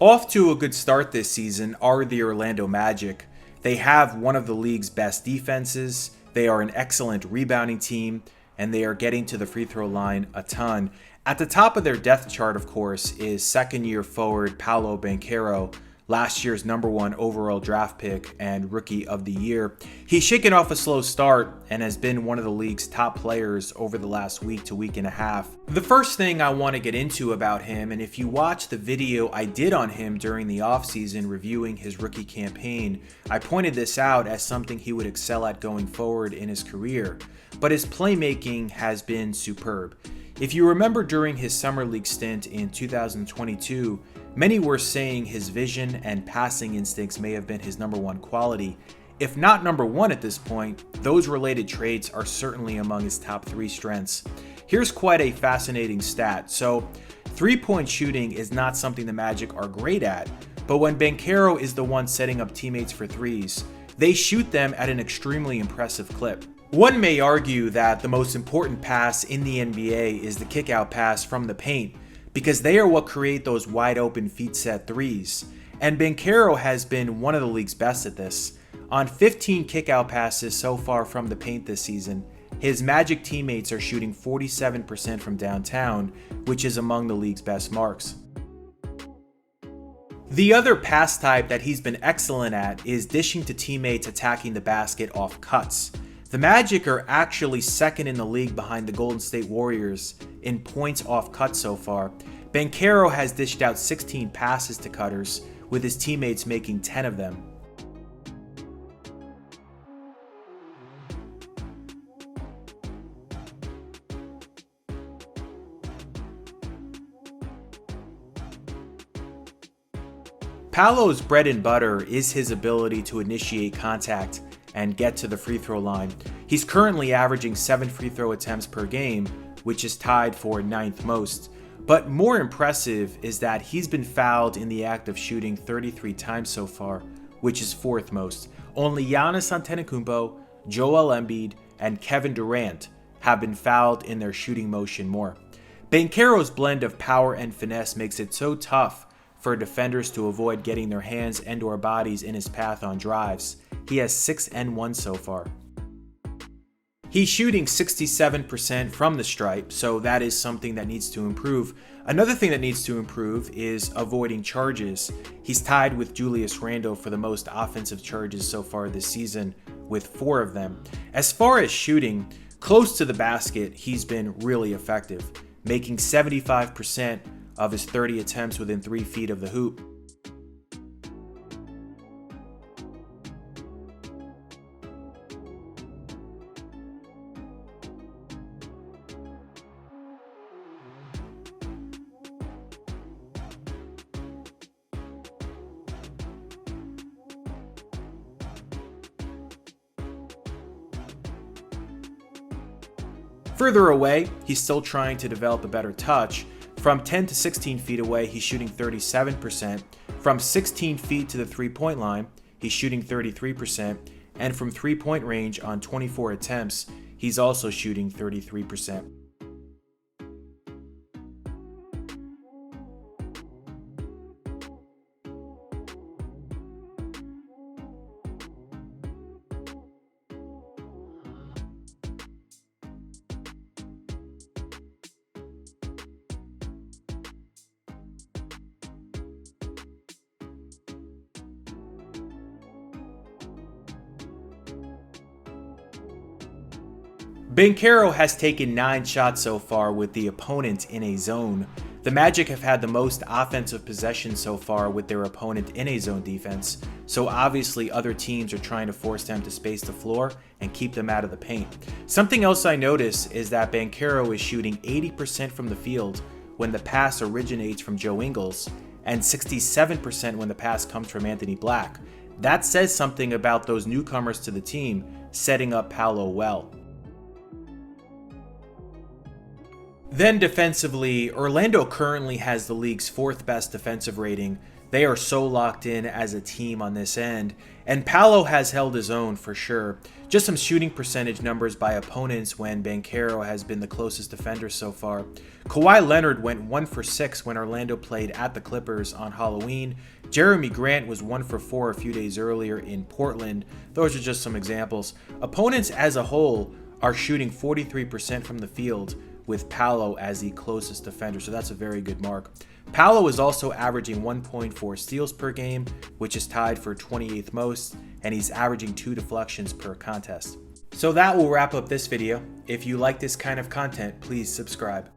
Off to a good start this season are the Orlando Magic. They have one of the league's best defenses, they are an excellent rebounding team, and they are getting to the free throw line a ton. At the top of their depth chart, of course, is second-year forward Paolo Banchero, last year's #1 overall draft pick and rookie of the year. He's shaken off a slow start and has been one of the league's top players over the last week to week and a half. The first thing I want to get into about him, and if you watch the video I did on him during the offseason reviewing his rookie campaign, I pointed this out as something he would excel at going forward in his career. But his playmaking has been superb. If you remember during his summer league stint in 2022, many were saying his vision and passing instincts may have been his #1 quality. If not #1 at this point, those related traits are certainly among his top 3 strengths. Here's quite a fascinating stat. So, 3-point shooting is not something the Magic are great at, but when Banchero is the one setting up teammates for threes, they shoot them at an extremely impressive clip. One may argue that the most important pass in the NBA is the kickout pass from the paint, because they are what create those wide open feet set threes. And Banchero has been one of the league's best at this. On 15 kickout passes so far from the paint this season, his Magic teammates are shooting 47% from downtown, which is among the league's best marks. The other pass type that he's been excellent at is dishing to teammates attacking the basket off cuts. The Magic are actually second in the league behind the Golden State Warriors in points off cut so far. Banchero has dished out 16 passes to cutters, with his teammates making 10 of them. Paolo's bread and butter is his ability to initiate contact and get to the free throw line. He's currently averaging 7 free throw attempts per game, which is tied for 9th most. But more impressive is that he's been fouled in the act of shooting 33 times so far, which is 4th most. Only Giannis Antetokounmpo, Joel Embiid, and Kevin Durant have been fouled in their shooting motion more. Banchero's blend of power and finesse makes it so tough for defenders to avoid getting their hands and/or bodies in his path on drives. He has 6 and 1 so far. He's shooting 67% from the stripe, so that is something that needs to improve. Another thing that needs to improve is avoiding charges. He's tied with Julius Randle for the most offensive charges so far this season, with 4 of them. As far as shooting, close to the basket, he's been really effective, making 75% of his 30 attempts within 3 feet of the hoop. Further away, he's still trying to develop a better touch. From 10 to 16 feet away, he's shooting 37%. From 16 feet to the 3-point line, he's shooting 33%. And from 3-point range on 24 attempts, he's also shooting 33%. Banchero has taken 9 shots so far with the opponent in a zone. The Magic have had the most offensive possession so far with their opponent in a zone defense, so obviously other teams are trying to force them to space the floor and keep them out of the paint. Something else I notice is that Banchero is shooting 80% from the field when the pass originates from Joe Ingles, and 67% when the pass comes from Anthony Black. That says something about those newcomers to the team setting up Paolo well. Then defensively, Orlando currently has the league's 4th best defensive rating. They are so locked in as a team on this end, and Paolo has held his own for sure. Just some shooting percentage numbers by opponents when Banchero has been the closest defender so far. Kawhi Leonard went 1 for 6 when Orlando played at the Clippers on Halloween. Jeremy Grant was 1 for 4 a few days earlier in Portland. Those are just some examples. Opponents as a whole are shooting 43% from the field, with Paolo as the closest defender, so that's a very good mark. Paolo is also averaging 1.4 steals per game, which is tied for 28th most, and he's averaging 2 deflections per contest. So that will wrap up this video. If you like this kind of content, please subscribe.